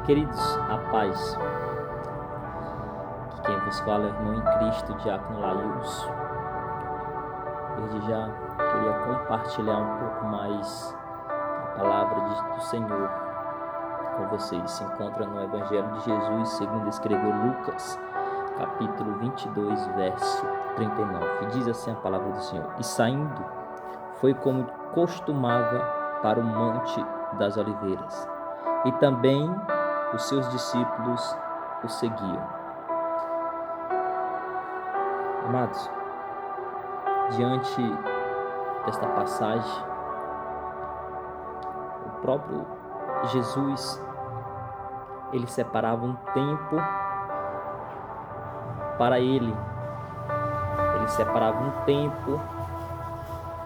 Queridos, a paz. Quem vos fala é o irmão em Cristo, Diácono Laíus. Desde já queria compartilhar um pouco mais a palavra do Senhor com vocês. Se encontra no Evangelho de Jesus, segundo escreveu Lucas, capítulo 22, verso 39. E diz assim a palavra do Senhor: E saindo, foi como costumava para o Monte das Oliveiras, e também os seus discípulos o seguiam. Amados, diante desta passagem, o próprio Jesus, ele separava um tempo para ele separava um tempo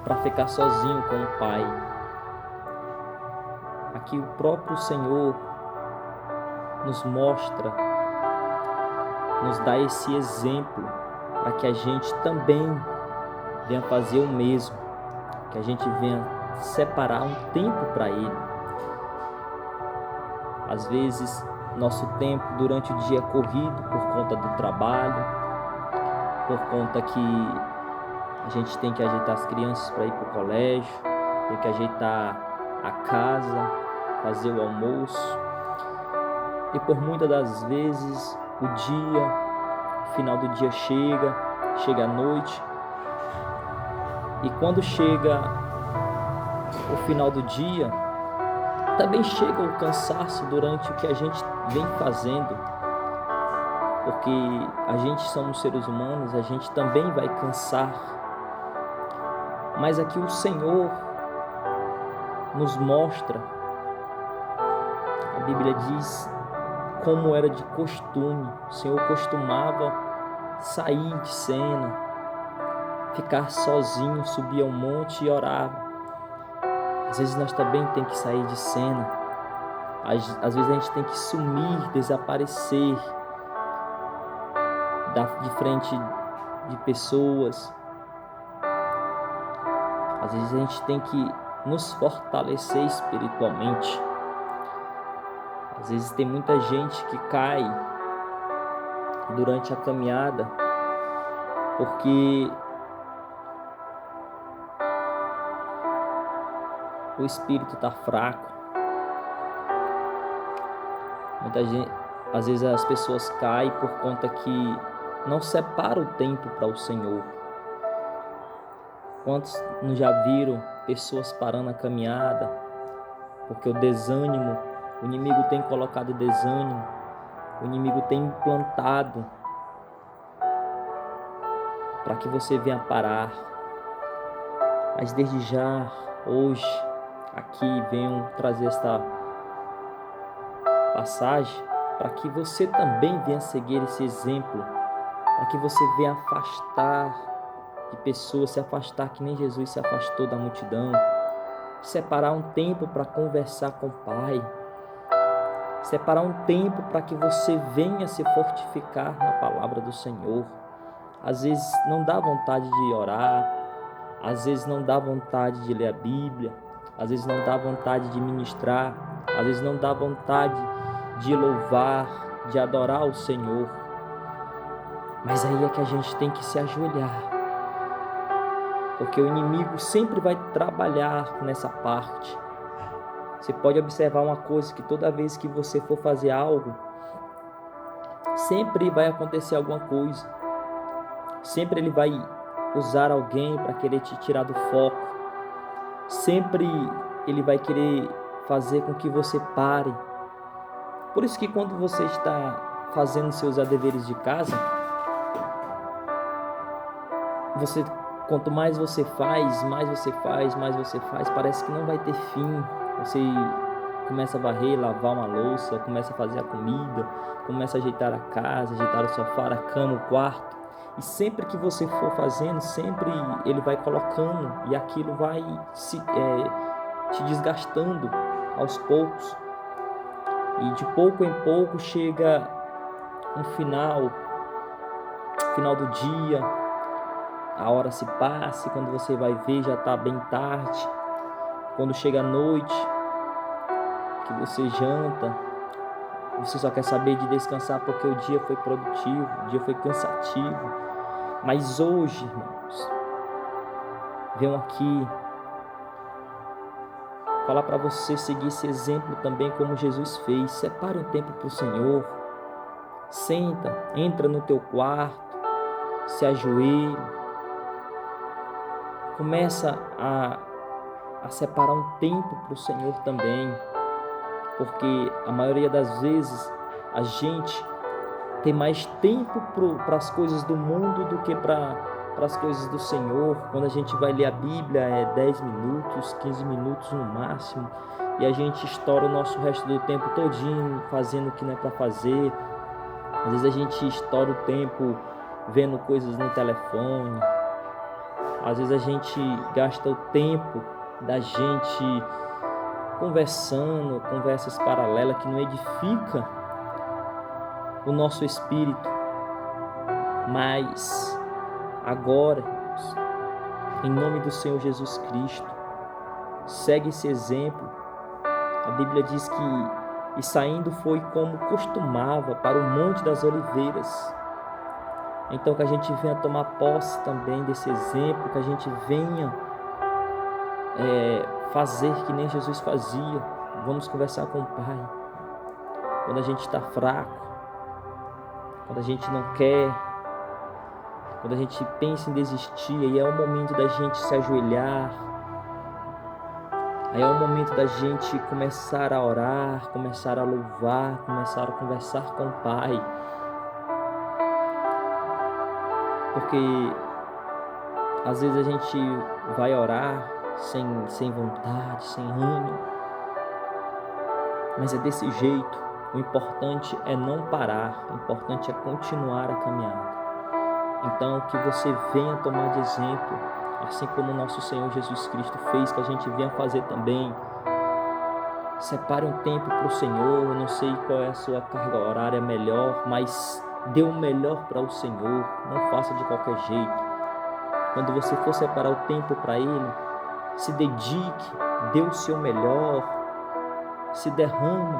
para ficar sozinho com o Pai. Aqui o próprio Senhor nos mostra, nos dá esse exemplo para que a gente também venha fazer o mesmo, que a gente venha separar um tempo para Ele. Às vezes, nosso tempo durante o dia é corrido por conta do trabalho, por conta que a gente tem que ajeitar as crianças para ir para o colégio, tem que ajeitar a casa, fazer o almoço. E por muitas das vezes o final do dia chega a noite. E quando chega o final do dia, também chega o cansaço durante o que a gente vem fazendo. Porque a gente somos seres humanos, a gente também vai cansar. Mas aqui o Senhor nos mostra, a Bíblia diz, como era de costume. O Senhor costumava sair de cena, ficar sozinho, subir ao monte e orar. Às vezes nós também temos que sair de cena. Às vezes a gente tem que sumir, desaparecer de frente de pessoas. Às vezes a gente tem que nos fortalecer espiritualmente. Às vezes tem muita gente que cai durante a caminhada porque o espírito está fraco. Às vezes as pessoas caem por conta que não separam o tempo para o Senhor. Quantos não já viram pessoas parando a caminhada porque o desânimo, o inimigo tem colocado desânimo, o inimigo tem implantado para que você venha parar. Mas desde já, hoje, aqui venho trazer esta passagem para que você também venha seguir esse exemplo, para que você venha afastar de pessoas, se afastar que nem Jesus se afastou da multidão, separar um tempo para conversar com o Pai, separar um tempo para que você venha se fortificar na palavra do Senhor. Às vezes não dá vontade de orar, às vezes não dá vontade de ler a Bíblia, às vezes não dá vontade de ministrar, às vezes não dá vontade de louvar, de adorar o Senhor. Mas aí é que a gente tem que se ajoelhar, porque o inimigo sempre vai trabalhar nessa parte. Você pode observar uma coisa, que toda vez que você for fazer algo, sempre vai acontecer alguma coisa. Sempre ele vai usar alguém para querer te tirar do foco. Sempre ele vai querer fazer com que você pare. Por isso que quando você está fazendo seus deveres de casa, quanto mais você faz, parece que não vai ter fim. Você começa a varrer, lavar uma louça, começa a fazer a comida, começa a ajeitar a casa, ajeitar o sofá, a cama, o quarto. E sempre que você for fazendo, sempre ele vai colocando e aquilo vai te desgastando aos poucos. E de pouco em pouco chega um final do dia, a hora se passa e quando você vai ver já está bem tarde. Quando chega a noite, que você janta, Você só quer saber de descansar porque o dia foi produtivo, o dia foi cansativo. Mas hoje, irmãos, venho aqui falar para você seguir esse exemplo também como Jesus fez. Separe um tempo para o Senhor. Senta, entra no teu quarto, se ajoelha. Começa a separar um tempo para o Senhor também. Porque a maioria das vezes a gente tem mais tempo para as coisas do mundo do que para as coisas do Senhor. Quando a gente vai ler a Bíblia é 10 minutos, 15 minutos no máximo, e a gente estoura o nosso resto do tempo todinho fazendo o que não é para fazer. Às vezes a gente estoura o tempo vendo coisas no telefone. Às vezes a gente gasta o tempo da gente conversando, conversas paralelas que não edifica o nosso espírito. Mas agora, em nome do Senhor Jesus Cristo, segue esse exemplo. A Bíblia diz que e saindo foi como costumava para o Monte das Oliveiras. Então que a gente venha tomar posse também desse exemplo, que a gente venha fazer que nem Jesus fazia. Vamos conversar com o Pai. Quando a gente está fraco, quando a gente não quer, quando a gente pensa em desistir, aí é o momento da gente se ajoelhar. Aí é o momento da gente começar a orar, começar a louvar, começar a conversar com o Pai. Porque às vezes a gente vai orar sem vontade, sem ânimo. Mas é desse jeito. O importante é não parar, o importante é continuar a caminhada. Então que você venha tomar de exemplo, assim como o nosso Senhor Jesus Cristo fez, que a gente venha fazer também. Separe um tempo para o Senhor. Eu não sei qual é a sua carga horária melhor, mas dê o melhor para o Senhor. Não faça de qualquer jeito. Quando você for separar o tempo para Ele, se dedique, dê o seu melhor, se derrama.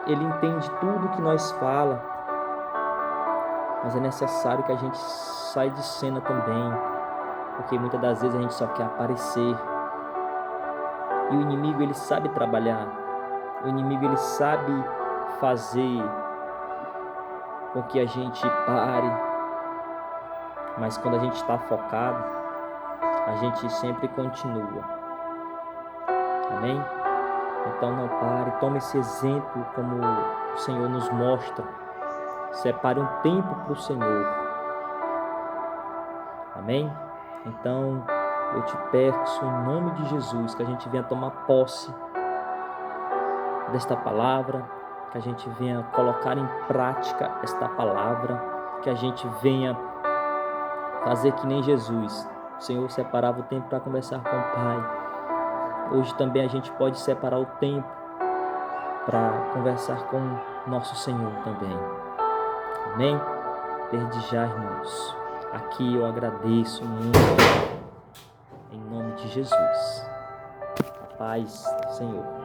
Ele entende tudo que nós fala, mas é necessário que a gente saia de cena também, porque muitas das vezes a gente só quer aparecer. E o inimigo, ele sabe trabalhar. O inimigo, ele sabe fazer com que a gente pare. Mas quando a gente está focado, a gente sempre continua. Amém? Então não pare, tome esse exemplo como o Senhor nos mostra. Separe um tempo para o Senhor. Amém? Então eu te peço em nome de Jesus que a gente venha tomar posse desta palavra, que a gente venha colocar em prática esta palavra, que a gente venha fazer que nem Jesus. O Senhor separava o tempo para conversar com o Pai. Hoje também a gente pode separar o tempo para conversar com nosso Senhor também. Amém? Desde já, irmãos, aqui eu agradeço muito, em nome de Jesus. A paz do Senhor.